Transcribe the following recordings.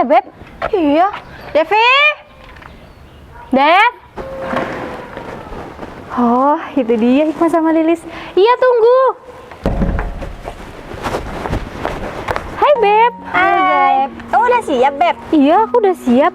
Beb. Iya, Devi. Dev. Oh, itu dia Hikmah sama Lilis. Iya, tunggu. Hai, Beb. Hai. Kamu udah siap, Beb? Iya, aku udah siap.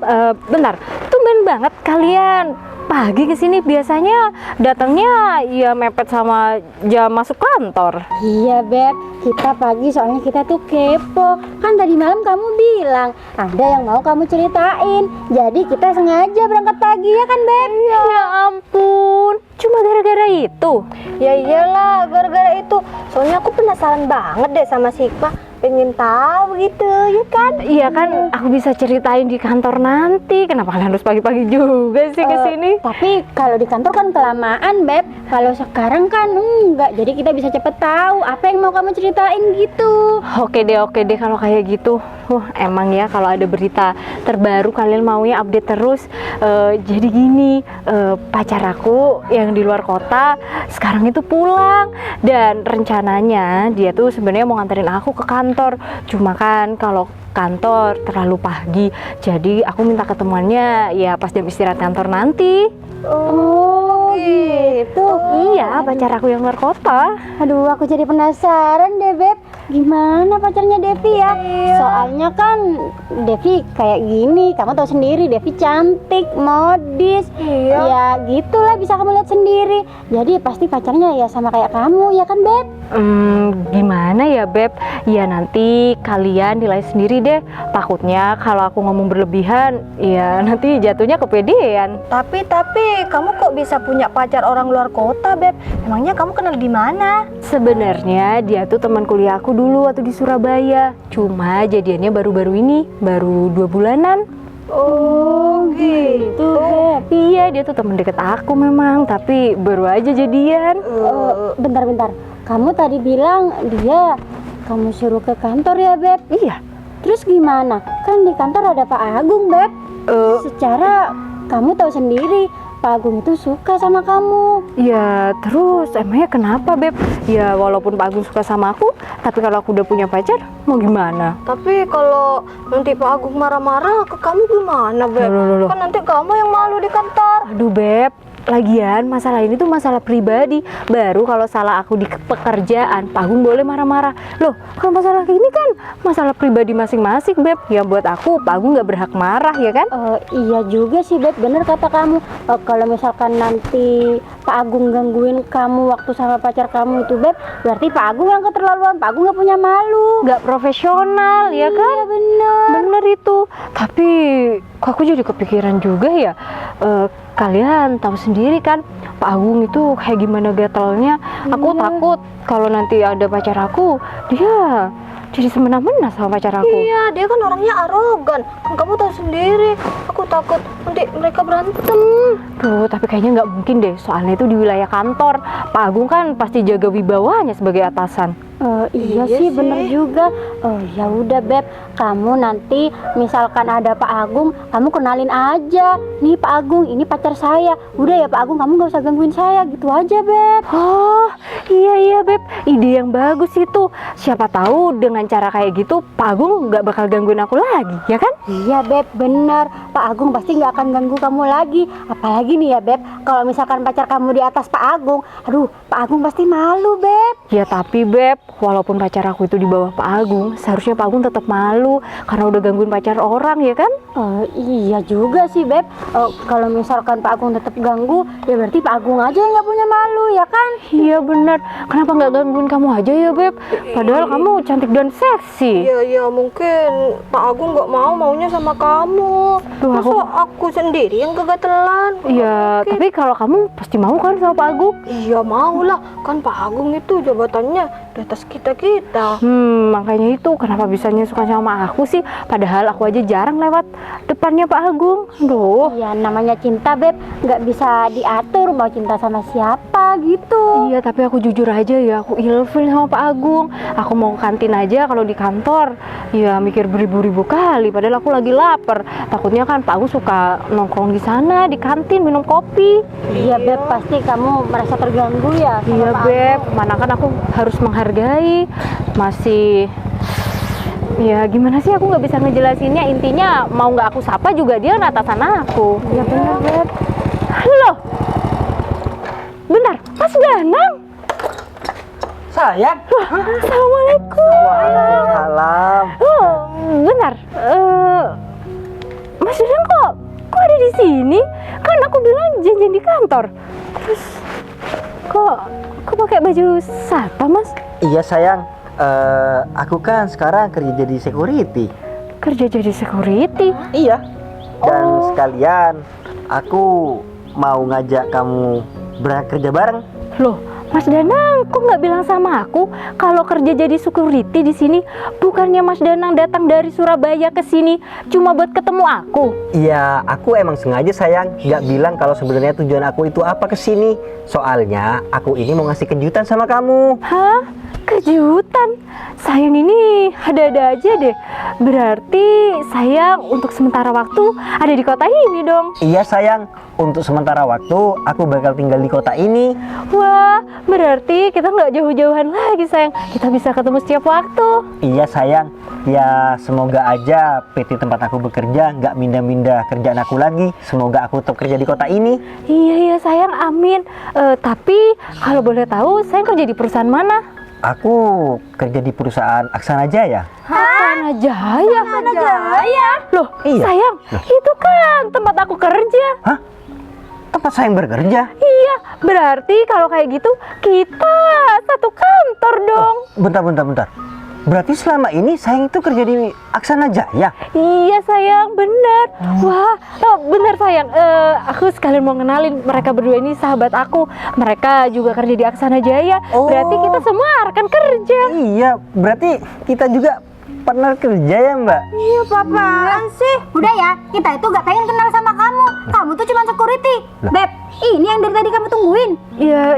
Bentar, tumben banget kalian pagi kesini. Biasanya datangnya ya mepet sama jam masuk kantor. Iya Beb, kita pagi soalnya kita tuh kepo. Kan tadi malam kamu bilang ada yang mau kamu ceritain. Jadi kita sengaja berangkat pagi ya kan Beb? Ya ampun, cuma gara-gara itu. Ya iyalah, gara-gara itu. Soalnya aku penasaran banget deh sama si Hikmah. Pengen tahu gitu, ya kan? Iya kan, aku bisa ceritain di kantor nanti. Kenapa kalian harus pagi-pagi juga sih kesini? Tapi kalau di kantor kan kelamaan Beb. Kalau sekarang kan enggak. Jadi kita bisa cepet tahu apa yang mau kamu ceritain gitu. Oke deh kalau kayak gitu. Emang ya kalau ada berita terbaru kalian maunya update terus. Jadi gini, pacar aku yang di luar kota sekarang itu pulang, dan rencananya dia tuh sebenarnya mau nganterin aku ke kantor. Cuma kan kalau kantor terlalu pagi, jadi aku minta ketemuannya ya pas jam istirahat kantor nanti. Oh gitu. Iya, pacar aku yang luar kota. Aduh, aku jadi penasaran deh Beb. Gimana pacarnya Devi ya? Soalnya kan Devi kayak gini, kamu tahu sendiri Devi cantik, modis. Ya gitulah, bisa kamu lihat sendiri. Jadi pasti pacarnya ya sama kayak kamu ya kan Beb? Gimana ya Beb? Ya nanti kalian nilai sendiri deh. Takutnya kalau aku ngomong berlebihan, ya nanti jatuhnya kepedean. Tapi kamu kok bisa punya pacar orang luar kota, Beb? Emangnya kamu kenal di mana? Sebenarnya dia tuh teman kuliah aku dulu waktu di Surabaya. Cuma jadiannya baru-baru ini, baru 2 bulanan. Oh gitu, Beb. Iya, dia tuh teman deket aku memang, tapi baru aja jadian. Bentar. Kamu tadi bilang dia kamu suruh ke kantor ya Beb? Iya. Terus gimana? Kan di kantor ada Pak Agung Beb. Secara kamu tahu sendiri Pak Agung itu suka sama kamu. Ya terus emangnya kenapa Beb? Ya walaupun Pak Agung suka sama aku, tapi kalau aku udah punya pacar, mau gimana? Tapi kalau nanti Pak Agung marah-marah ke kamu gimana, Beb? Loh. Kan nanti kamu yang malu di kantor. Aduh Beb, lagian masalah ini tuh masalah pribadi. Baru kalau salah aku di pekerjaan, Pak Agung boleh marah-marah. Loh, kalau masalah ini kan masalah pribadi masing-masing Beb. Ya buat aku, Pak Agung nggak berhak marah ya kan? Iya juga sih Beb, bener kata kamu. Kalau misalkan nanti Pak Agung gangguin kamu waktu sama pacar kamu itu Beb, berarti Pak Agung yang keterlaluan. Pak Agung nggak punya malu, Nggak profesional ya kan? Iya bener. Bener itu. Tapi kok aku jadi kepikiran juga ya. Kalian tahu sendiri kan Pak Agung itu kayak gimana gatelnya. Aku takut kalau nanti ada pacar aku, dia jadi semena-mena sama pacar aku. Iya, dia kan orangnya arogan. Kan kamu tahu sendiri. Aku takut nanti mereka berantem. Duh, tapi kayaknya nggak mungkin deh. Soalnya itu di wilayah kantor. Pak Agung kan pasti jaga wibawanya sebagai atasan. Iya sih, bener juga. Ya udah Beb, kamu nanti misalkan ada Pak Agung, kamu kenalin aja. Nih Pak Agung, ini pacar saya. Udah ya Pak Agung, kamu nggak usah gangguin saya, gitu aja Beb. Oh, iya Beb. Ide yang bagus itu. Siapa tahu dengan cara kayak gitu Pak Agung nggak bakal gangguin aku lagi, ya kan? Iya Beb, bener. Pak Agung pasti nggak akan ganggu kamu lagi. Apalagi nih ya Beb, kalau misalkan pacar kamu di atas Pak Agung, aduh, Pak Agung pasti malu Beb. Ya tapi Beb, walaupun pacar aku itu di bawah Pak Agung, seharusnya Pak Agung tetap malu karena udah gangguin pacar orang ya kan? Iya juga sih Beb. Kalau misalkan Pak Agung tetap ganggu, ya berarti Pak Agung aja yang nggak punya malu ya kan? Iya bener. Kenapa nggak gangguin kamu aja ya Beb? Padahal kamu cantik dan seksi. Iya, mungkin Pak Agung nggak maunya sama kamu. Duh, Masa aku sendiri yang kegatelan? Iya, tapi kalau kamu pasti mau kan sama Pak Agung? Iya mau lah, kan Pak Agung itu jabatannya di atas kita-kita. Makanya itu kenapa bisanya suka sama aku sih? Padahal aku aja jarang lewat depannya Pak Agung. Aduh. Ya namanya cinta Beb, nggak bisa diatur mau cinta sama siapa gitu. Iya, tapi aku jujur aja ya, aku ilfil sama Pak Agung. Aku mau ke kantin aja kalau di kantor, ya mikir beribu-ribu kali. Padahal aku lagi lapar. Takutnya kan Pak Agung suka nongkrong di sana di kantin minum kopi. Iya Beb, pasti kamu merasa terganggu ya sama Iya Pak Beb, Agung. mana kan aku harus menghargai. Masih Ya gimana sih, aku nggak bisa ngejelasinnya. Intinya mau nggak aku sapa juga dia atasan aku. Ya bener, Beb. Loh, bentar, Mas Danang. Sayang. Assalamualaikum. Waalaikumsalam. Oh, bentar. Mas Danang kok ada di sini? Kan aku bilang janjian di kantor. Terus kok pakai baju satpam, Mas? Iya sayang. Aku kan sekarang kerja jadi security. Kerja jadi security? Iya. Dan Oh. sekalian aku mau ngajak kamu berangkat kerja bareng. Loh, Mas Danang kok nggak bilang sama aku kalau kerja jadi security di sini? Bukannya Mas Danang datang dari Surabaya ke sini cuma buat ketemu aku? Iya, aku emang sengaja sayang nggak bilang kalau sebenarnya tujuan aku itu apa ke sini. Soalnya aku ini mau ngasih kejutan sama kamu. Hah? Kejutan? Sayang ini ada-ada aja deh. Berarti sayang untuk sementara waktu ada di kota ini dong. Iya sayang, untuk sementara waktu aku bakal tinggal di kota ini. Wah, berarti kita nggak jauh-jauhan lagi sayang. Kita bisa ketemu setiap waktu. Iya sayang, ya semoga aja PT tempat aku bekerja nggak mindah-mindah kerjaan aku lagi. Semoga aku tetap kerja di kota ini. Iya sayang, amin. Tapi kalau boleh tahu sayang kerja di perusahaan mana? Aku kerja di perusahaan Aksana Jaya. Aksana Jaya. Aksana Jaya. Loh, Iya. sayang, itu kan tempat aku kerja. Hah? Tempat sayang bekerja? Iya, berarti kalau kayak gitu kita satu kantor dong. Bentar. Berarti selama ini sayang itu kerja di Aksana Jaya? Iya sayang, bener. Wah, bener sayang. Aku sekalian mau kenalin mereka berdua ini sahabat aku. Mereka juga kerja di Aksana Jaya. Oh. Berarti kita semua rekan kerja. Iya, berarti kita juga partner kerja ya Mbak? Iya, apaan sih? Udah ya, kita itu gak pengen kenal sama kamu. Kamu tuh cuma security. Lah. Beb, ini yang dari tadi kamu tungguin.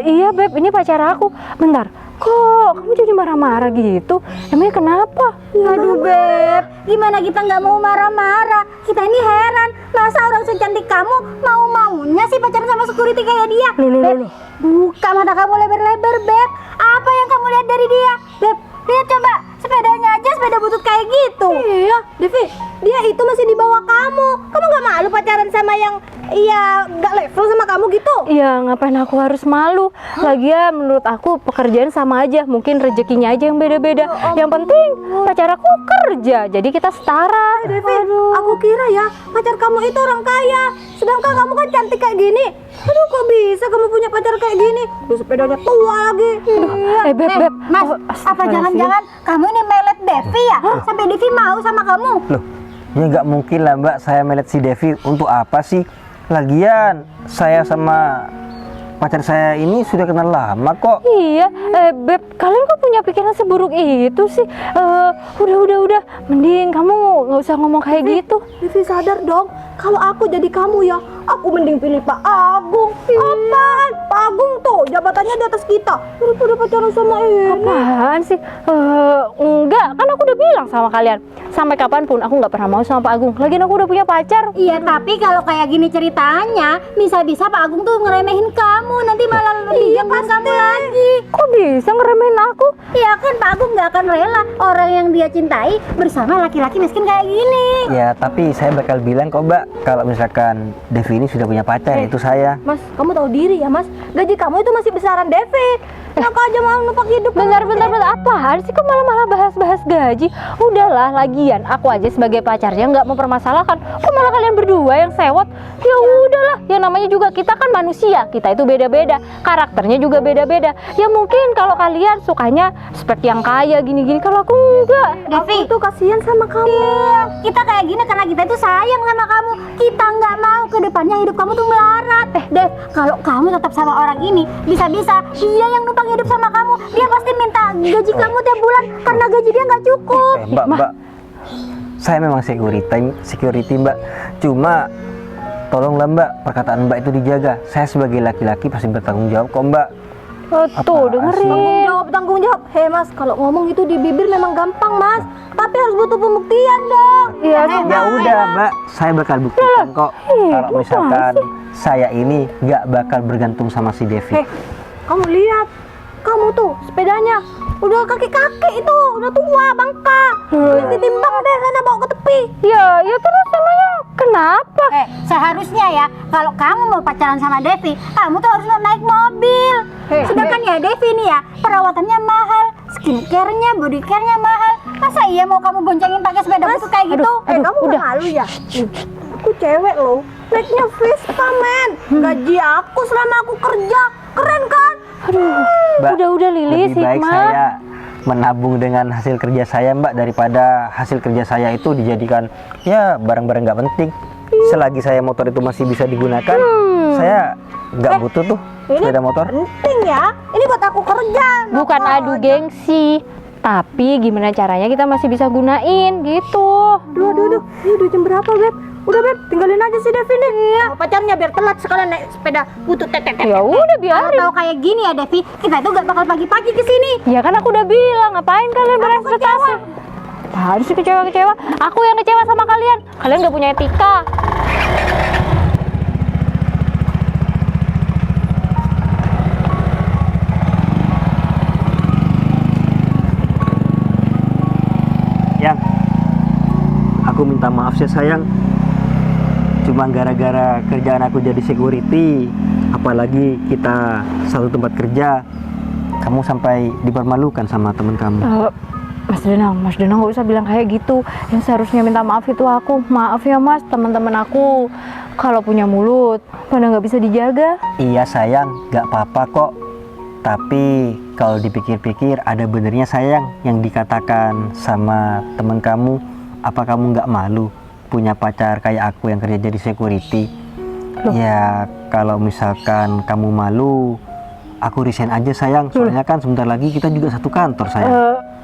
Iya Beb, ini pacar aku. Bentar, kok kamu jadi marah-marah gitu? Emangnya kenapa? Aduh Beb, gimana kita nggak mau marah-marah? Kita ini heran, masa orang secantik kamu mau-maunya sih pacaran sama security kayak dia? Loh. Buka mata kamu lebar-lebar Beb. Apa yang kamu lihat dari dia? Beb, lihat coba, sepedanya aja sepeda butut kayak gitu. Iya, Devi, dia itu masih di bawah kamu. Kamu nggak malu pacaran sama yang nggak level sama kamu gitu? Ya ngapain aku harus malu? Lagian menurut aku pekerjaan sama aja. Mungkin rezekinya aja yang beda-beda. Yang penting pacar aku kerja, jadi kita setara. Devi, aku kira ya pacar kamu itu orang kaya. Sedangkan kamu kan cantik kayak gini. Aduh, kok bisa kamu punya pacar kayak gini? Terus sepedanya tua lagi. Beb. Mas, Oh, apa astagfirullahaladzim. jangan-jangan kamu ini melet Devi ya? Sampai Devi mau sama kamu? Loh, ya nggak mungkin lah Mbak saya melet si Devi. Untuk apa sih? Lagian saya sama pacar saya ini sudah kenal lama kok. Iya, Beb, kalian kok punya pikiran seburuk itu sih? Udah. Mending kamu nggak usah ngomong kayak gitu. Devi sadar dong, kalau aku jadi kamu ya, aku mending pilih Pak Agung. Apaan? Pak Agung tuh jabatannya di atas kita. Daripada pacaran sama ini. Apaan sih? Enggak, kan aku udah bilang sama kalian. Sampai kapanpun aku nggak pernah mau sama Pak Agung. Lagian aku udah punya pacar. Iya, tapi kalau kayak gini ceritanya, bisa-bisa Pak Agung tuh ngeremehin kamu, nanti malah lebih gangguin kamu lagi. Kok bisa ngeremehin aku? Iya kan, Pak Agung nggak akan rela orang yang dia cintai bersama laki-laki miskin kayak gini. Ya tapi saya bakal bilang kok Mbak, kalau misalkan Devi ini sudah punya pacar, itu saya. Mas, kamu tahu diri ya Mas, gaji kamu itu masih besaran Devi. Enak aja mau numpang hidup. Bentar, apaan sih kok malah bahas gaji? Udahlah, lagian aku aja sebagai pacarnya nggak mempermasalahkan. Kok malah kalian berdua yang sewot? Ya udahlah, yang namanya juga kita kan manusia. Kita itu beda-beda, karakternya juga beda-beda. Ya mungkin kalau kalian sukanya spek yang kaya gini-gini, kalau aku enggak. Devi, Aku tuh kasihan sama kamu. iya, kita kayak gini karena kita itu sayang sama kamu. Kita nggak mau ke depannya hidup kamu tuh melarat. Dev, kalau kamu tetap sama orang ini, bisa-bisa dia yang numpang hidup sama kamu. Dia pasti minta gaji kamu tiap bulan karena gaji dia nggak cukup. Mbak, saya memang security Mbak. Cuma tolonglah Mbak, perkataan Mbak itu dijaga. Saya sebagai laki-laki pasti bertanggung jawab kok Mbak. Tuh Apaan dengerin. Tanggung jawab. Hei Mas, kalau ngomong itu di bibir memang gampang Mas, tapi harus butuh pembuktian dong. Iya, Ya udah Mbak, saya bakal buktikan kok. Kalau misalkan saya ini nggak bakal bergantung sama si Devi. Hei, kamu lihat, kamu tuh sepedanya Udah kakek-kakek itu, udah tua, bangka. Ditimbang deh sana bawa ke tepi. Ya terus emangnya kenapa? Seharusnya ya kalau kamu mau pacaran sama Devi, kamu tuh harus naik mobil. Sedangkan ya Devi nih ya, perawatannya mahal, skincare-nya, body care-nya mahal. Masa iya mau kamu boncengin pakai sepeda butut kayak gitu? Kamu udah malu ya? Aku cewek loh, naiknya Vespa men. Gaji aku selama aku kerja, keren kan? Mbak, Udah Lilis, lebih baik Hikmah. saya menabung dengan hasil kerja saya Mbak daripada hasil kerja saya itu dijadikan ya barang-barang nggak penting. Selagi saya motor itu masih bisa digunakan, saya nggak butuh tuh sepeda motor. Penting ya, ini buat aku kerja. Bukan adu gengsi, tapi gimana caranya kita masih bisa gunain gitu. Aduh, ini udah jam berapa Beb? Udah Beb, tinggalin aja si Devi nih. Iya. Pacarnya biar telat sekalian naik sepeda butut tetet. Ya udah biarin. Kalau kayak gini ya Devi, kita tuh gak bakal pagi-pagi ke sini. Ya kan aku udah bilang, ngapain kalian berekspektasi? Harus sih kecewa-kecewa. Aku yang kecewa sama kalian. Kalian gak punya etika. Yang aku minta maaf ya sayang, cuma gara-gara kerjaan aku jadi security, apalagi kita satu tempat kerja, kamu sampai dipermalukan sama teman kamu. Mas Danang nggak usah bilang kayak gitu. Yang seharusnya minta maaf itu aku. Maaf ya Mas, teman-teman aku kalau punya mulut pada nggak bisa dijaga. Iya sayang, nggak apa-apa kok. Tapi kalau dipikir-pikir ada benernya sayang yang dikatakan sama teman kamu. Apa kamu nggak malu punya pacar kayak aku yang kerja jadi security? Loh. Ya kalau misalkan kamu malu, aku resign aja sayang. Soalnya kan sebentar lagi kita juga satu kantor sayang.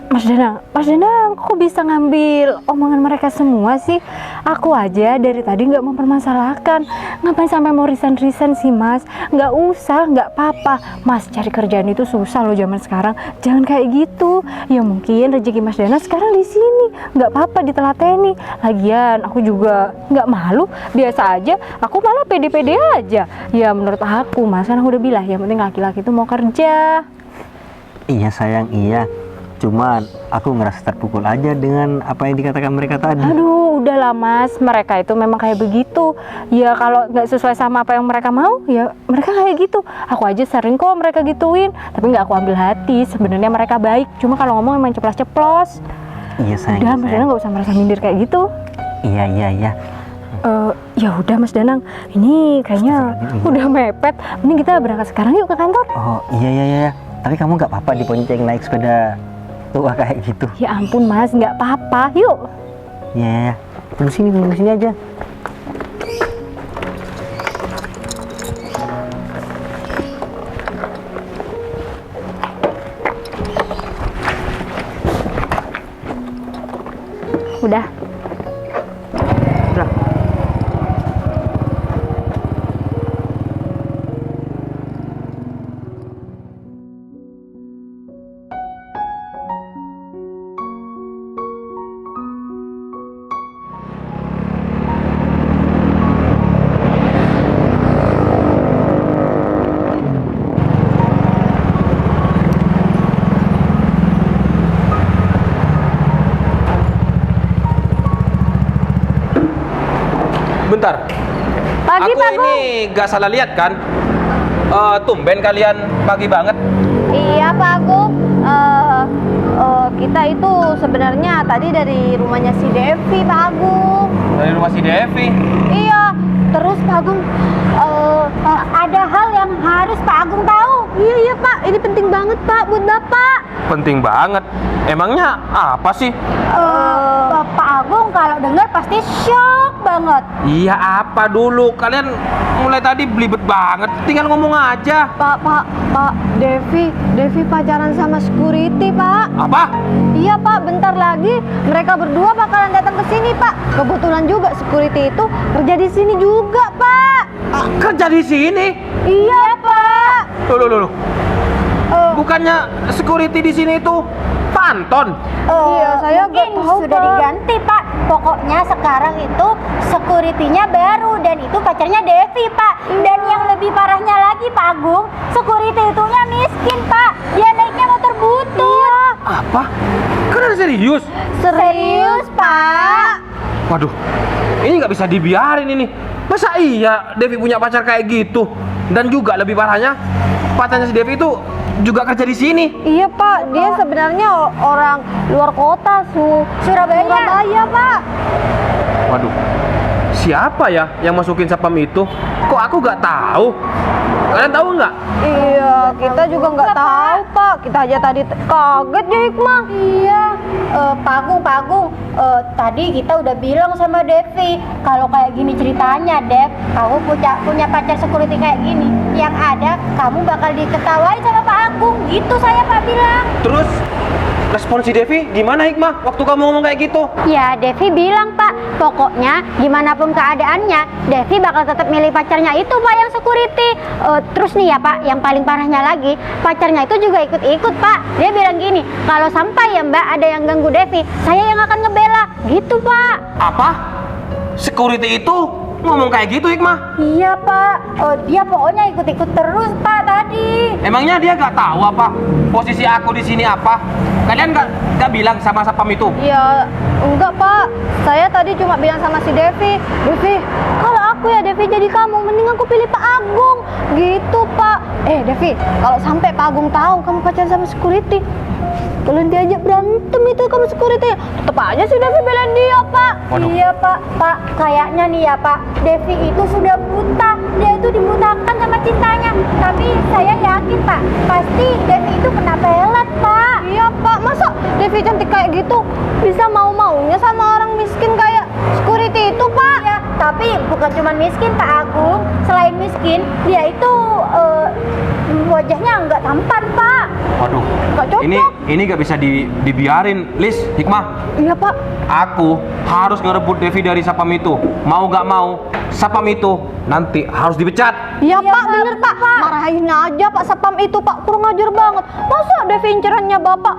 Mas Danang, kok bisa ngambil omongan mereka semua sih? Aku aja dari tadi nggak mempermasalahkan. Ngapain sampai mau resign sih Mas? Nggak usah, nggak apa-apa. Mas cari kerjaan itu susah loh zaman sekarang. Jangan kayak gitu. Ya mungkin rezeki Mas Danang sekarang di sini. Nggak apa-apa ditelateni. Lagian aku juga nggak malu. Biasa aja. Aku malah pede-pede aja. Ya menurut aku Mas kan aku udah bilang yang penting laki-laki itu mau kerja. Iya sayang, iya. Cuman aku ngerasa terpukul aja dengan apa yang dikatakan mereka tadi. Aduh, udahlah Mas, mereka itu memang kayak begitu. Ya kalau nggak sesuai sama apa yang mereka mau, ya mereka kayak gitu. Aku aja sering kok mereka gituin, tapi nggak aku ambil hati. Sebenarnya mereka baik, cuma kalau ngomong emang ceplos-ceplos. Iya sayang. Udah, Mas Danang nggak usah merasa minder kayak gitu. Iya. Ya udah Mas Danang, ini kayaknya udah mepet. Mending kita berangkat sekarang yuk ke kantor. Oh iya. Tapi kamu nggak apa-apa dibonceng naik sepeda tua kayak gitu? Ya ampun Mas, nggak apa-apa. Yuk. Iya. Tunggu sini aja. Udah. Bentar. Pagi Aku Pak Gung. ini gak salah lihat kan? Tumben kalian pagi banget. Iya Pak Agung. Kita itu sebenarnya tadi dari rumahnya si Devi Pak Agung. Dari rumah si Devi. Iya. Terus Pak Agung, Ada hal yang harus Pak Agung tahu. iya Pak, ini penting banget Pak buat Bapak. Penting banget. Emangnya apa sih? Pak Agung kalau dengar pasti shock banget. Iya apa dulu? Kalian mulai tadi belibet banget. Tinggal ngomong aja. Pak, Devi pacaran sama security Pak. Apa? Iya Pak, bentar lagi mereka berdua bakalan datang ke sini Pak. Kebetulan juga security itu kerja di sini juga Pak. Kerja di sini? Iya Pak. Loh. Bukannya security di sini itu Panton? Iya, saya Mungkin nggak tahu, sudah Pak. diganti Pak. Pokoknya sekarang itu security-nya baru dan itu pacarnya Devi Pak. Dan yang lebih parahnya lagi Pak Agung, security itunya miskin Pak. Dia naiknya motor butut. Apa? Kan ada serius? Serius, Pak? Waduh, ini nggak bisa dibiarin ini. Masa iya Devi punya pacar kayak gitu? Dan juga lebih parahnya, pacarnya si Devi itu juga kerja di sini. Iya, Pak. Dia sebenarnya orang luar kota, Surabaya, Pak. Waduh, siapa ya yang masukin sapam itu? Kok aku nggak tahu? Kalian tahu nggak? Iya, kita juga nggak tahu, Pak. Kita aja tadi kaget ya, Hikmah. Iya, Pak Agung, tadi kita udah bilang sama Devi kalau kayak gini ceritanya, Dev, kamu punya pacar security kayak gini, yang ada kamu bakal diketawain sama Pak Agung, gitu saya Pak bilang. Terus respon si Devi gimana Hikmah waktu kamu ngomong kayak gitu? Ya, Devi bilang Pak, pokoknya gimana pun keadaannya, Devi bakal tetap milih pacarnya itu Pak yang security. Terus nih ya Pak, yang paling parahnya lagi, pacarnya itu juga ikut-ikut Pak. Dia bilang gini, kalau sampai ya Mbak ada yang ganggu Devi, saya yang akan ngebela, gitu Pak. Apa? Security itu ngomong kayak gitu Hikmah? Iya Pak, dia pokoknya ikut-ikut terus Pak tadi. Emangnya dia nggak tahu apa posisi aku di sini apa? Kalian nggak bilang sama sapam itu? Ya, enggak, Pak. Saya tadi cuma bilang sama si Devi, kalau aku ya Devi jadi kamu, mending aku pilih Pak Agung. Gitu, Pak. Devi, kalau sampai Pak Agung tahu kamu pacaran sama security, kalian diajak berantem itu kamu security, tetep aja si Devi belain dia, Pak. Waduh. Iya Pak, kayaknya nih ya Pak, Devi itu sudah buta. Dia itu dibutakan sama cintanya. Tapi saya yakin Pak, pasti Devi itu kena pelet Pak. Iya, Pak. Masa Devi cantik kayak gitu bisa mau-maunya sama orang miskin kayak security itu, Pak? Ya, tapi bukan cuma miskin Pak Agung. Selain miskin, dia itu wajahnya nggak tampan Pak. Waduh, Nggak cocok. ini nggak bisa dibiarin, Lis, Hikmah. Iya, Pak. Aku harus ngerebut Devi dari sapam itu. Mau nggak mau, sapam itu nanti harus dipecat. Iya, Iya, Pak, Pak, bener, Pak. Pak. Marahin aja Pak sapam itu, Pak. Kurang ajar banget. Masa Devi incerannya Bapak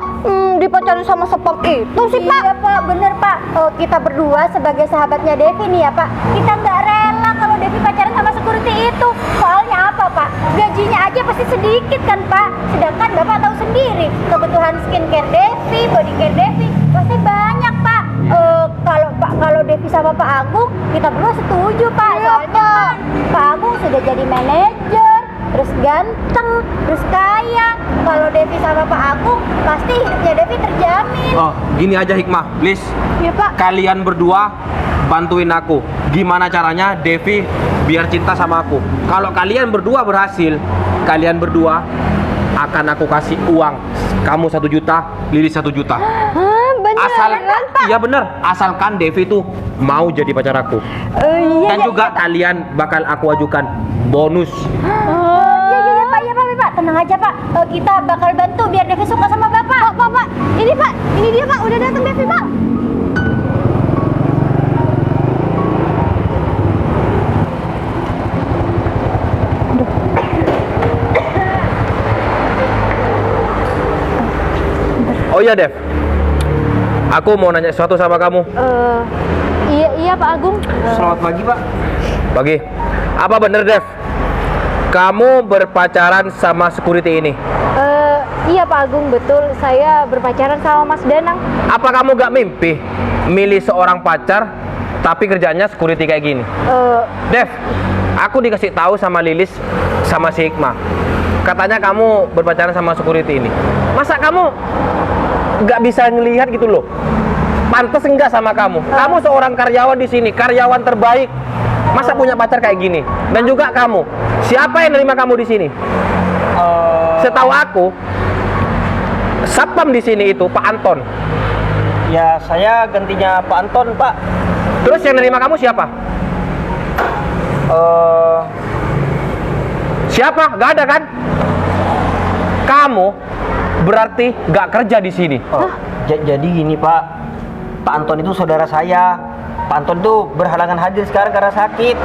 dipacarin sama sapam itu sih, Pak? Iya Pak, bener Pak. Kita berdua sebagai sahabatnya Devi nih ya Pak, kita nggak rela kalau Devi pacaran sama security itu. Soalnya apa Pak? Gajinya aja pasti sedikit kan Pak. Sedangkan Bapak tahu sendiri kebutuhan skincare Devi, body care Devi pasti banyak Pak. Kalau Devi sama Pak Agung, kita berdua setuju Pak. Iya, Soalnya kan Pak Agung sudah jadi manajer, terus ganteng, terus kaya. Kalau Devi sama Pak Agung, pasti hidupnya Devi terjamin. Oh, gini aja Hikmah, please. Iya, Pak. Kalian berdua bantuin aku. Gimana caranya Devi biar cinta sama aku? Kalau kalian berdua berhasil, kalian berdua akan aku kasih uang. Kamu 1 juta, Lilis 1 juta. Iya bener, asalkan Devi tuh mau jadi pacar aku. Dan juga kalian bakal aku ajukan bonus. Iya Pak, tenang aja Pak. Kita bakal bantu biar Devi suka sama Bapak. Pak. Ini, Pak. Ini dia, Pak. Udah datang Devi, Pak. Oh iya Dev, aku mau nanya sesuatu sama kamu. Iya Pak Agung. Selamat pagi, Pak. Pagi. Apa bener Dev? Kamu berpacaran sama security ini? Iya Pak Agung, betul. Saya berpacaran sama Mas Danang. Apa kamu gak mimpi milih seorang pacar tapi kerjanya security kayak gini? Dev, aku dikasih tahu sama Lilis sama si Hikmah. Katanya kamu berpacaran sama security ini. Masa kamu nggak bisa ngelihat gitu loh? Pantes enggak sama kamu? Kamu seorang karyawan di sini, karyawan terbaik. Masa punya pacar kayak gini? Dan juga kamu, siapa yang nerima kamu di sini? Setahu aku, satpam di sini itu Pak Anton. Ya, saya gantinya Pak Anton, Pak. Terus yang nerima kamu siapa? Siapa? Gak ada kan? Kamu berarti gak kerja di sini. Jadi gini, Pak. Pak Anton itu saudara saya. Pak Anton itu berhalangan hadir sekarang karena sakit.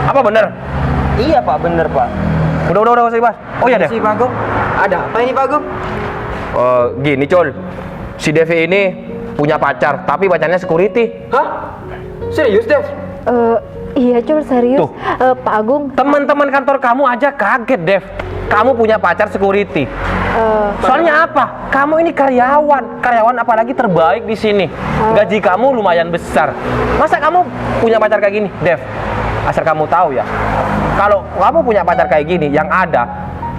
Apa bener? Iya, Pak, bener, Pak. Udah usah dibahas. Oh iya deh. Si Pak Agung. Ada apa ini, Pak Agung? Gini Col, si Devi ini punya pacar, tapi pacarnya security. Hah? Serius, Dev? Iya Cur, serius. Tuh. Pak Agung. Teman-teman kantor kamu aja kaget, Dev. Kamu punya pacar security. Soalnya apa? Kamu ini karyawan apalagi terbaik di sini. Gaji kamu lumayan besar. Masa kamu punya pacar kayak gini, Dev? Asal kamu tahu ya, kalau kamu punya pacar kayak gini, yang ada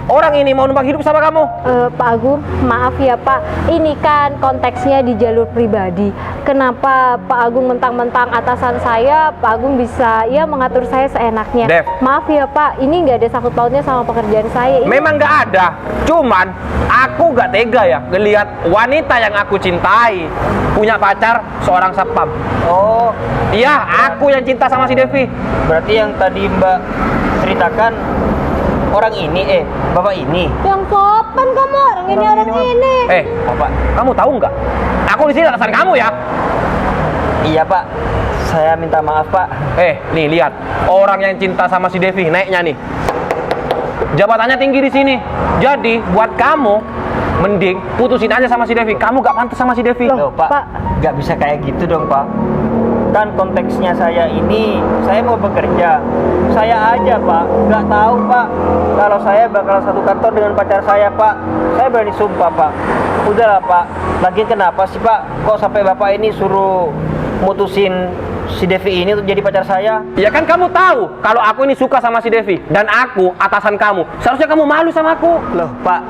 orang ini mau numpang hidup sama kamu. Pak Agung, maaf ya Pak, ini kan konteksnya di jalur pribadi. Kenapa Pak Agung mentang-mentang atasan saya, Pak Agung bisa ya mengatur saya seenaknya. Dev. Maaf ya Pak, ini nggak ada sangkut pautnya sama pekerjaan saya. Ini Memang nggak ada, cuman aku nggak tega ya ngelihat wanita yang aku cintai punya pacar seorang satpam. Oh, Iya, aku yang cinta sama si Devi. berarti yang tadi Mbak ceritakan orang ini, Bapak ini. Yang sopan kamu, orang ini. Bapak, kamu tahu nggak? Aku di sini atasan kamu ya. Iya Pak, saya minta maaf Pak. Nih lihat, orang yang cinta sama si Devi naiknya nih. Jabatannya tinggi di sini. Jadi buat kamu mending putusin aja sama si Devi. Kamu gak pantas sama si Devi. Loh Pak, nggak bisa kayak gitu dong Pak. Kan konteksnya saya ini, saya mau bekerja. Saya aja Pak, nggak tahu Pak kalau saya bakal satu kantor dengan pacar saya Pak. Saya berani sumpah Pak. Udahlah Pak, lagian kenapa sih Pak kok sampai Bapak ini suruh mutusin si Devi ini untuk jadi pacar saya? Ya kan kamu tahu kalau aku ini suka sama si Devi dan aku atasan kamu. Seharusnya kamu malu sama aku. Loh Pak,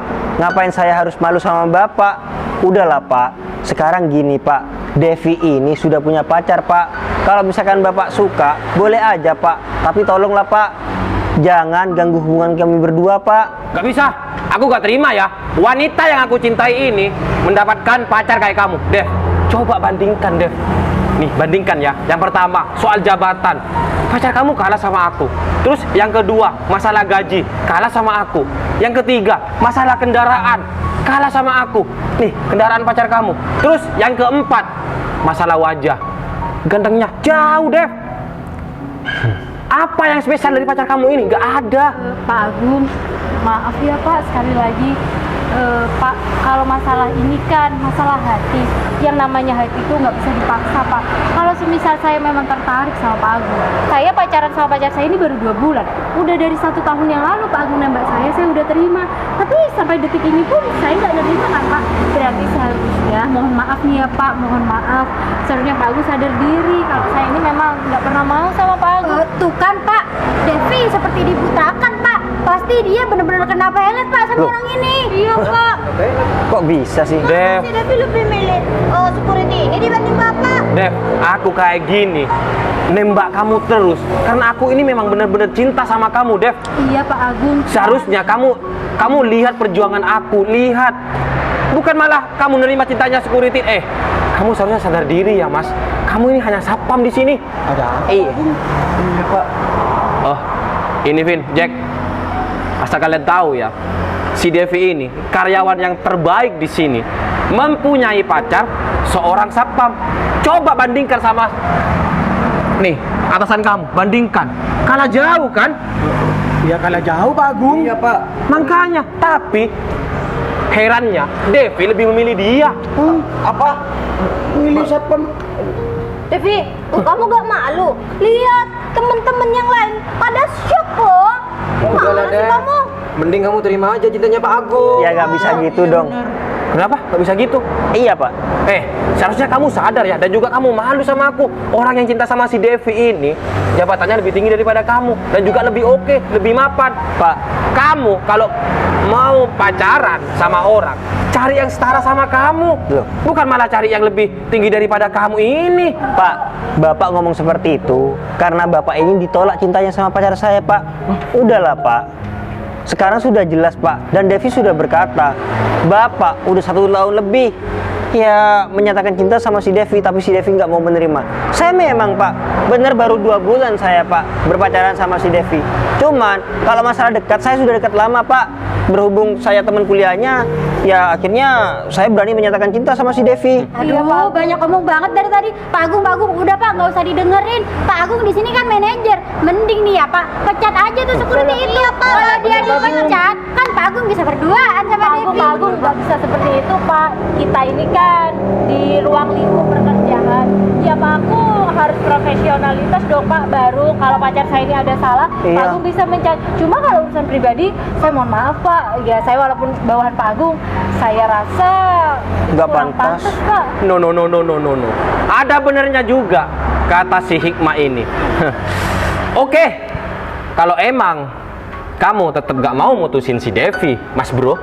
ngapain saya harus malu sama Bapak? Udahlah Pak, sekarang gini Pak, Devi ini sudah punya pacar Pak. Kalau misalkan Bapak suka, boleh aja Pak. Tapi tolonglah Pak, jangan ganggu hubungan kami berdua Pak. Gak bisa, aku gak terima ya. Wanita yang aku cintai ini mendapatkan pacar kayak kamu. Dev, coba bandingkan Dev. Nih, bandingkan ya. Yang pertama, soal jabatan. Pacar kamu kalah sama aku. Terus yang kedua, masalah gaji, kalah sama aku. Yang ketiga, masalah kendaraan, kalah sama aku. Nih, kendaraan pacar kamu. Terus yang keempat, masalah wajah. Gantengnya jauh, Dev. Apa yang spesial dari pacar kamu ini? Gak ada. Pak Agung, maaf ya Pak, sekali lagi Pak, kalau masalah ini kan masalah hati. Yang namanya hati itu nggak bisa dipaksa Pak. Kalau semisal saya memang tertarik sama Pak Agung, saya pacaran sama pacar saya ini baru 2 bulan. Udah dari 1 tahun yang lalu Pak Agung nembak saya udah terima. Tapi sampai detik ini pun saya nggak nerima kan Pak. Berarti seharusnya, mohon maaf nih ya Pak, mohon maaf. Seharusnya Pak Agung sadar diri kalau saya ini memang nggak pernah mau sama Pak Agung. Tuh kan Pak, Devi seperti dibutakan Pak. Pasti dia benar-benar kena pelet Pak sama Loh. orang ini. Iya Pak. Kok bisa sih? Dev, Si Devi lebih milih security ini dibanding Bapak. Dev, aku kayak gini nembak kamu terus karena aku ini memang benar-benar cinta sama kamu, Dev. Iya Pak Agung. Seharusnya kamu lihat perjuangan aku, lihat. Bukan malah kamu nerima cintanya security. Kamu seharusnya sadar diri ya, Mas. Kamu ini hanya satpam di sini. Ada apa? Iya. Iya Pak. Oh, ini Vin, Jack. Asal kalian tahu ya, si Devi ini karyawan yang terbaik di sini, mempunyai pacar seorang satpam. Coba bandingkan sama nih atasan kamu, bandingkan. Kalah jauh kan? Iya kalah jauh Pak Agung. Iya Pak. Makanya, tapi herannya Devi lebih memilih dia. Apa? Milih satpam? Devi, kamu gak malu? Lihat temen-temen yang lain pada syok loh. Gimana sih kamu? Mending kamu terima aja cintanya Pak Agung. Ya nggak bisa gitu dong. Kenapa? Gak bisa gitu? Iya Pak. Seharusnya kamu sadar ya, dan juga kamu malu sama aku. Orang yang cinta sama si Devi ini jabatannya lebih tinggi daripada kamu, dan juga lebih oke, lebih mapan. Pak, Kamu kalau mau pacaran sama orang, cari yang setara sama kamu. Loh. Bukan malah cari yang lebih tinggi daripada kamu ini. Pak, Bapak ngomong seperti itu karena Bapak ini ditolak cintanya sama pacar saya, Pak. Udahlah, Pak. Sekarang sudah jelas, Pak. Dan Devi sudah berkata, Bapak udah 1 tahun lebih ya menyatakan cinta sama si Devi, tapi si Devi nggak mau menerima. Saya memang, Pak, bener baru 2 bulan saya, Pak, berpacaran sama si Devi. Cuman kalau masalah dekat, saya sudah dekat lama, Pak. Berhubung saya teman kuliahnya, ya akhirnya saya berani menyatakan cinta sama si Devi. Aduh, banyak ngomong banget dari tadi. Pak Agung, udah Pak, nggak usah didengerin. Pak Agung di sini kan manajer. Mending nih ya Pak, pecat aja tuh security itu. Kalau dia dipecat, kan Pak Agung bisa berduaan sama Devi. Pak Agung nggak bisa seperti itu Pak. Kita ini kan di ruang lingkup pekerjaan Ya Pak, aku harus profesionalitas dong Pak. Baru kalau pacar saya ini ada salah, Pak Iya. Agung bisa mencari. Cuma kalau urusan pribadi, saya mohon maaf Pak. Ya saya walaupun bawahan Pak Agung, saya rasa Nggak kurang pantas. Pak. No. Ada benernya juga kata si Hikmah ini. Oke, kalau emang kamu tetap gak mau mutusin si Devi, Mas Bro,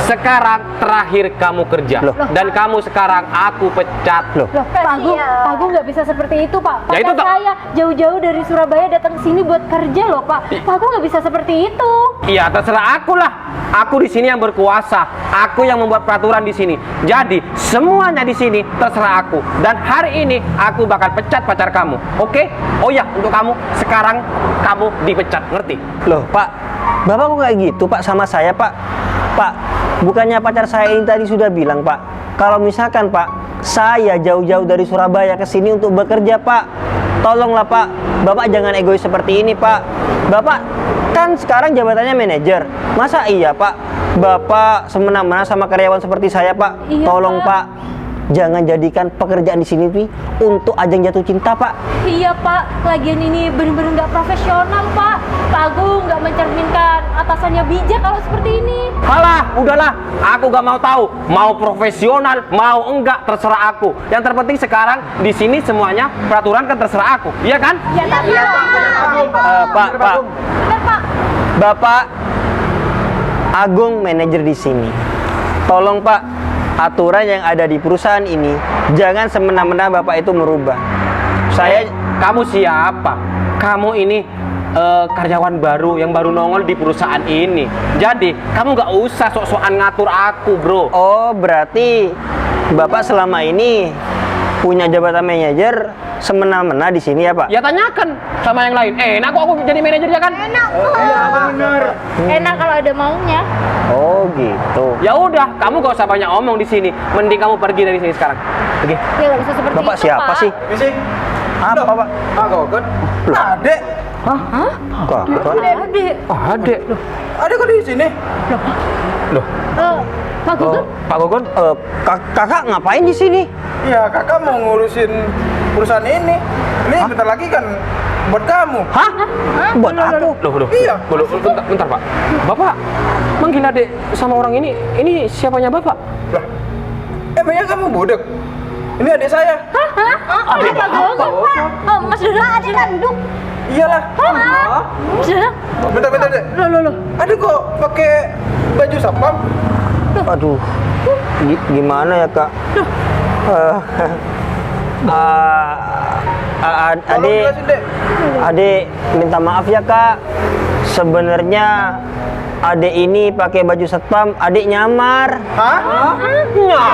sekarang terakhir kamu kerja. Loh. Dan kamu sekarang aku pecat. Loh, Loh, Pak Agung nggak bisa seperti itu Pak. Ya, Pacar itu tak- saya jauh-jauh dari Surabaya datang ke sini buat kerja loh Pak. Pak Agung nggak bisa seperti itu. Iya, terserah aku lah. Aku di sini yang berkuasa. Aku yang membuat peraturan di sini. Jadi semuanya di sini terserah aku. Dan hari ini aku bakal pecat pacar kamu. Oke? Oh ya, untuk kamu sekarang kamu dipecat. Ngerti? loh Pak, Bapak kok kayak gitu Pak sama saya Pak? Pak, bukannya pacar saya ini tadi sudah bilang Pak, kalau misalkan Pak, saya jauh-jauh dari Surabaya ke sini untuk bekerja Pak. Tolonglah Pak, Bapak jangan egois seperti ini Pak. Bapak kan sekarang jabatannya manajer. Masa iya Pak, Bapak semena-mena sama karyawan seperti saya Pak? Iya, Tolong Pak. Pak, jangan jadikan pekerjaan di sini nih untuk ajang jatuh cinta Pak. Iya Pak, lagian ini bener-bener nggak profesional Pak. Pak Agung nggak mencerminkan atasannya bijak kalau seperti ini. Halah, udahlah. Aku gak mau tahu. Mau profesional, mau enggak, terserah aku. Yang terpenting sekarang di sini semuanya peraturan kan terserah aku. Iya kan? Ya tapi Pak, Bener, Pak. Bapak Agung manajer di sini. Tolong Pak, aturan yang ada di perusahaan ini jangan semena-mena Bapak itu merubah. Saya Kamu siapa? Kamu ini karyawan baru yang baru nongol di perusahaan ini. Jadi kamu gak usah sok-sokan ngatur aku, bro. oh berarti Bapak selama ini punya jabatan manajer semena-mena di sini ya Pak? Ya tanyakan sama yang lain. Enak kok aku jadi manajer ya kan? Enak kalau ada maunya. Oh gitu. Ya udah, kamu gak usah banyak omong di sini. Mending kamu pergi dari sini sekarang. Pergi. Ya nggak bisa seperti Bapak itu siapa Pak. sih? Misi, Apa Pak? Gogon, adek, Kakak. Adek. Oh, adek. adek kok di sini? Loh, Pak Gugun. Pak Gogon? Kakak ngapain di sini? Iya, kakak mau ngurusin perusahaan ini. Ini bentar lagi kan buat kamu. Hah? Buat aku? Loh. Iya. Bentar, Pak. Bapak manggil adek sama orang ini siapanya Bapak? Lah, emangnya kamu budek? Ini adik saya. Adek Pak Gugun. Oh, Mas Dadang. Adek kandung. Iyalah. Mas Dadang. Bentar, dek. Loh. Adek kok pakai baju satpam? Aduh, gimana ya Kak? Tolong Adik, jelasin, dek. adik minta maaf ya Kak. Sebenarnya adik ini pakai baju satpam, adik nyamar. Hah? Loh.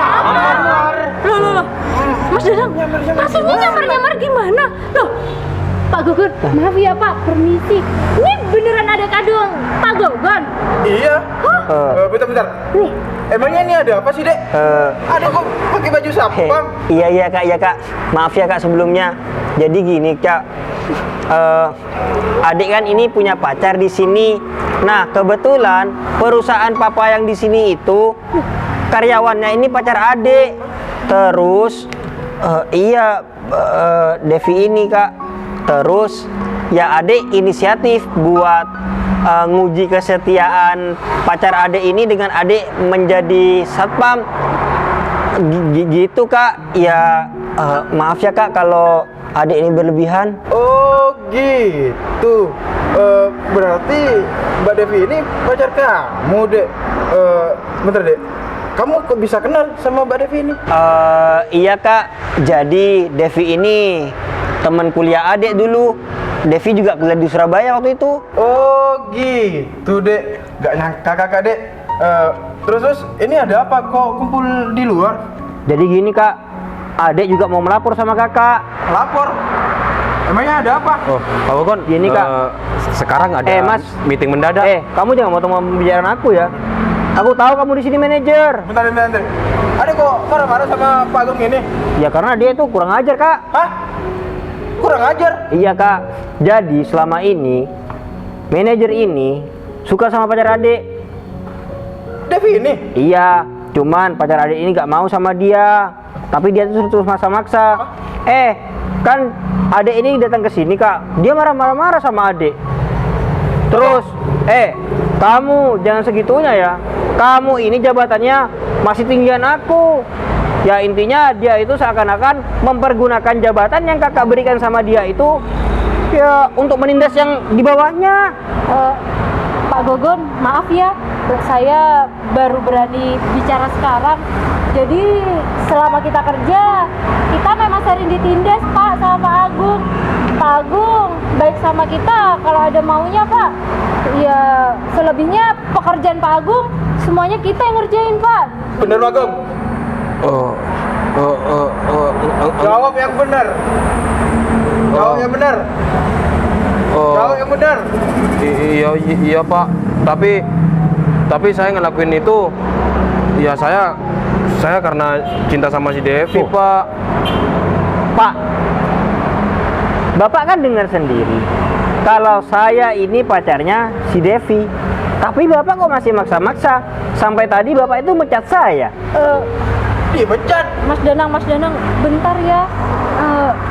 Mas Dadang. Maksudnya nyamar-nyamar gimana? Loh. Pak Gugun, maaf ya Pak, permisi. Ini beneran ada kandung Pak Gugun? Iya. Eh. Bentar. Emangnya ini ada apa sih, dek? Adek kok pakai baju satpam? Iya Kak. Maaf ya Kak sebelumnya. Jadi gini Kak, adik kan ini punya pacar di sini. Nah kebetulan perusahaan papa yang di sini itu karyawannya ini pacar adik. Terus Devi ini Kak. Terus ya adik inisiatif buat nguji kesetiaan pacar adik ini dengan adik menjadi satpam. Gitu Kak. Ya maaf ya Kak kalau adik ini berlebihan. Oh gitu. Berarti Mbak Devi ini pacar kamu, dek. Bentar, dek. Kamu kok bisa kenal sama Mbak Devi ini? Iya Kak. Jadi Devi ini teman kuliah adik dulu. Devi juga kuliah di Surabaya waktu itu. Oh gitu, dek. Gak nyangka kakak, dek. Terus ini ada apa kok kumpul di luar? Jadi gini Kak, adik juga mau melapor sama kakak. Lapor. Emangnya ada apa? Oh, Pak Gogon. Gini, Kak. Sekarang ada Mas. meeting mendadak. Kamu jangan motong pembicaraan aku ya. Aku tahu kamu di sini manajer. Bentar. Ada kok marah-marah sama Pak Agung ini? Ya karena dia tuh kurang ajar Kak. Hah? Kurang ajar? Iya Kak. Jadi selama ini manajer ini suka sama pacar adik. Devi ini? Iya. Cuman pacar adik ini gak mau sama dia. tapi dia tuh terus maksa-maksa. Kan adek ini datang ke sini kak, dia marah-marah sama adek. Terus, kamu jangan segitunya ya. Kamu ini jabatannya masih tinggian aku. Ya intinya dia itu seakan-akan mempergunakan jabatan yang kakak berikan sama dia itu ya untuk menindas yang di bawahnya. Pak Gogon, maaf ya, saya baru berani bicara sekarang. Jadi selama kita kerja, kita memang sering ditindas Pak sama Pak Agung. Pak Agung baik sama kita kalau ada maunya Pak. Ya selebihnya pekerjaan Pak Agung semuanya kita yang ngerjain Pak. Bener Bagong? Jawab yang benar. Jawab yang benar. Jawab yang benar. Iya Pak, tapi saya ngelakuin itu ya saya karena cinta sama si Devi Pak. Pak, Bapak kan dengar sendiri kalau saya ini pacarnya si Devi. Tapi Bapak kok masih maksa-maksa? Sampai tadi Bapak itu mecat saya. Dipecat. Mas Danang, bentar ya.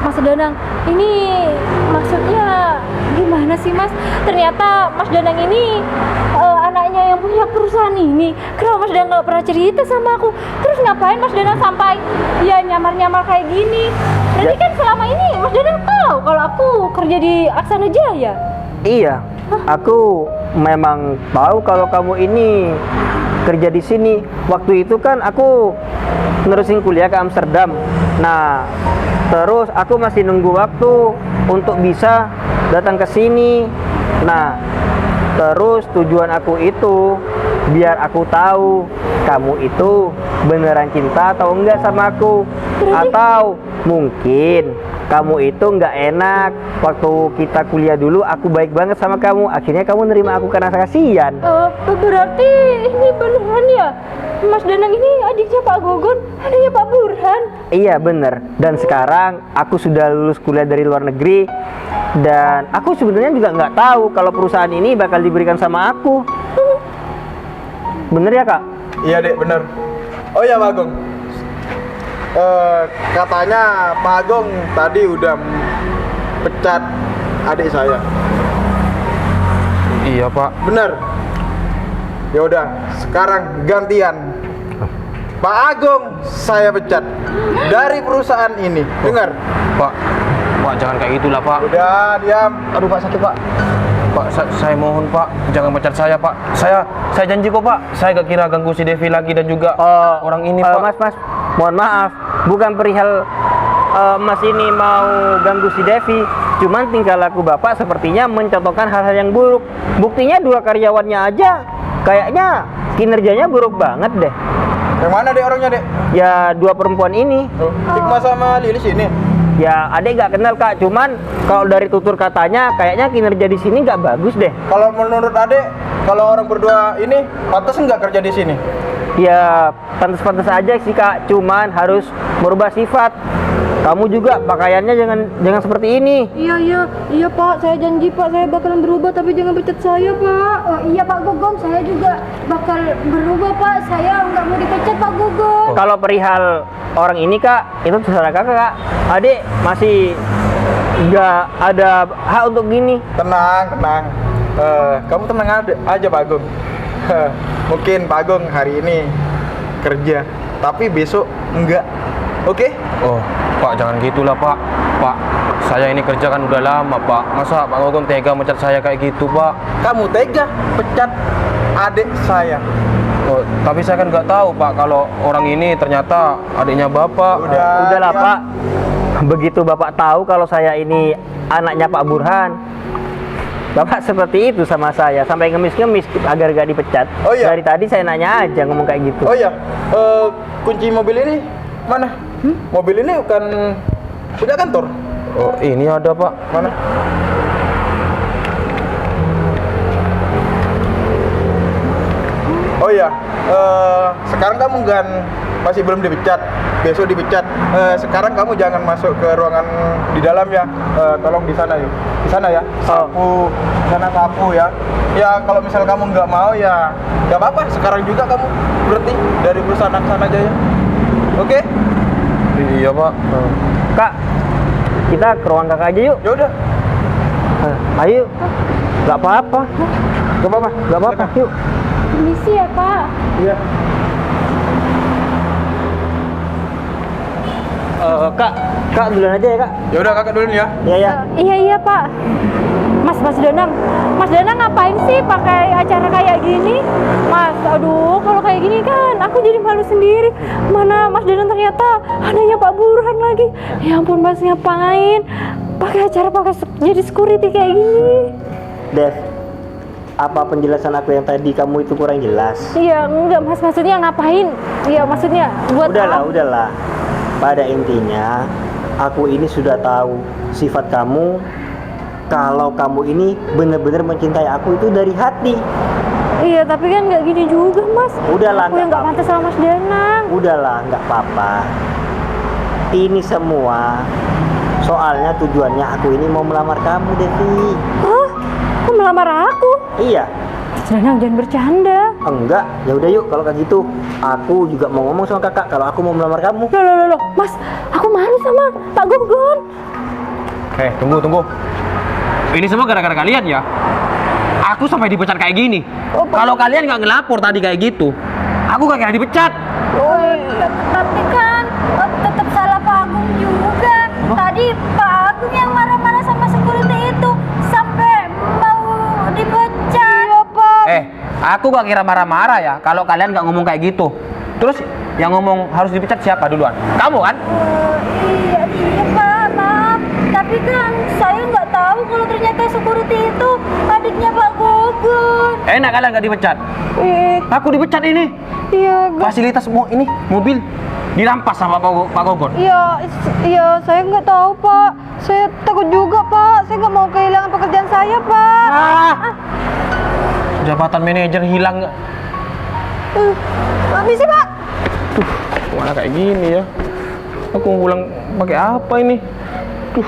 Mas Danang, ini maksudnya gimana sih Mas? Ternyata Mas Danang ini anaknya yang punya perusahaan ini. Kenapa Mas Danang gak pernah cerita sama aku? Terus ngapain Mas Danang sampai ya nyamar-nyamar kayak gini? Berarti kan selama ini Mas Danang tahu kalau aku kerja di Aksana Jaya. Iya, aku memang tahu kalau kamu ini kerja di sini. Waktu itu kan aku nerusin kuliah ke Amsterdam. Nah, terus aku masih nunggu waktu untuk bisa datang ke sini. Nah, terus tujuan aku itu biar aku tahu kamu itu beneran cinta atau enggak sama aku. Atau mungkin kamu itu nggak enak waktu kita kuliah dulu aku baik banget sama kamu, akhirnya kamu nerima aku karena kasihan. Berarti ini beneran ya? Mas Danang ini adiknya Pak Gogon, adiknya Pak Burhan. Iya bener, dan sekarang aku sudah lulus kuliah dari luar negeri. Dan aku sebenarnya juga nggak tahu kalau perusahaan ini bakal diberikan sama aku. Bener ya kak? Iya dek, bener. Oh ya Pak Agung, katanya Pak Agung tadi udah pecat adik saya. Iya Pak. Bener. Ya udah, sekarang gantian. Pak Agung saya pecat dari perusahaan ini. Dengar? Pak jangan kayak gitulah Pak. Udah diam. Aduh Pak, sakit Pak. Pak, saya mohon Pak, jangan pecat saya Pak. Saya janji kok Pak, saya gak kira ganggu si Devi lagi dan juga orang ini Pak. Mas, mohon maaf, bukan perihal Mas ini mau ganggu si Devi, cuman tingkah laku Bapak sepertinya mencontohkan hal-hal yang buruk. Buktinya 2 karyawannya aja kayaknya kinerjanya buruk banget deh. Yang mana dek orangnya dek? Ya 2 perempuan ini. Oh, Hikmah sama Lilis ini. Ya adek gak kenal kak, cuman kalau dari tutur katanya kayaknya kinerja di sini nggak bagus deh. Kalau menurut adek, kalau orang berdua ini pantas nggak kerja di sini? Ya pantas-pantas aja sih kak, cuman harus merubah sifat. Kamu juga pakaiannya jangan seperti ini. Iya Pak, saya janji Pak, saya bakalan berubah tapi jangan pecat saya Pak. Iya Pak Gugong, saya juga bakal berubah Pak. Saya nggak mau dipecat Pak Gugong. Kalau perihal orang ini kak, itu terserah kakak kak. Adik masih nggak ada hak untuk gini. Tenang. Kamu tenang aja Pak Agung. Mungkin Pak Agung hari ini kerja, tapi besok enggak. Oke? Oh, Pak jangan gitulah Pak. Pak, saya ini kerja kan udah lama Pak. Masa Pak Gogon tega mecat saya kayak gitu Pak? Kamu tega pecat adik saya. Oh, tapi saya kan nggak tahu Pak kalau orang ini ternyata adiknya Bapak. Udahlah diam. Pak. Begitu Bapak tahu kalau saya ini anaknya Pak Burhan, Bapak seperti itu sama saya sampai ngemis-ngemis agar gak dipecat. Oh iya? Dari tadi saya nanya aja ngomong kayak gitu. Oh iya, kunci mobil ini mana? Mobil ini bukan punya kantor. Oh, ini ada Pak. Mana? Oh iya, sekarang kamu masih belum dipecat, besok dipecat. Sekarang kamu jangan masuk ke ruangan di dalam ya. Tolong di sana yuk, di sana ya. Sapu, di sana sapu ya. Ya kalau misal kamu nggak mau ya, nggak apa-apa. Sekarang juga kamu berhenti dari perusahaan Aksana Jaya. Oke? Iya, Pak. Kak, kita ke ruang kakak aja yuk. Ya udah. Ayo. Gak apa-apa. Gak apa-apa. Gak apa-apa. Yuk. Permisi ya Pak. Iya. Kak duluan aja ya kak. Ya udah kakak dulu nih ya. Iya ya. Iya Pak. Mas Danang, Mas Danang ngapain sih pakai acara kayak gini? Mas, aduh kalau kayak gini kan aku jadi malu sendiri. Mana Mas Danang ternyata adanya Pak Burhan lagi. Ya ampun Mas, ngapain? Pakai acara jadi security kayak gini. Dev, apa penjelasan aku yang tadi kamu itu kurang jelas? Iya, enggak Mas, maksudnya ngapain? Iya, maksudnya buat Udahlah. Pada intinya, aku ini sudah tahu sifat kamu. Kalau kamu ini benar-benar mencintai aku itu dari hati. Iya, tapi kan nggak gini juga Mas. Udahlah, Aku yang nggak pantas sama Mas Danang. Udahlah, nggak apa-apa. Ini semua soalnya tujuannya aku ini mau melamar kamu, Devi. Hah? Kok melamar aku? Iya. Mas Danang jangan bercanda. Enggak, ya udah yuk kalau kayak gitu. Aku juga mau ngomong sama kakak kalau aku mau melamar kamu. Loh, Mas, aku malu sama Pak Gogon. Tunggu. Ini semua gara-gara kalian ya. Aku sampai dipecat kayak gini. Kalau kalian nggak ngelapor tadi kayak gitu, aku gak kira dipecat. Tapi kan tetap salah Pak Agung juga. Tadi Pak Agung yang marah-marah sama security itu sampai mau dipecat. Iya, Pak. Aku gak kira marah-marah ya kalau kalian nggak ngomong kayak gitu. Terus yang ngomong harus dipecat siapa duluan? Kamu kan? Iya Pak, maaf. Tapi kan saya nggak tahu kalau ternyata security itu adiknya Pak Gogon. Enak kalian nggak dipecat? Aku dipecat ini. Iya, Fasilitas ini mobil dirampas sama Pak Gogon. Iya, saya nggak tahu Pak. Saya takut juga Pak. Saya nggak mau kehilangan pekerjaan saya Pak. Jabatan manajer hilang nggak? Habis sih Pak. Mana kayak gini ya? Aku pulang pakai apa ini? Tuh.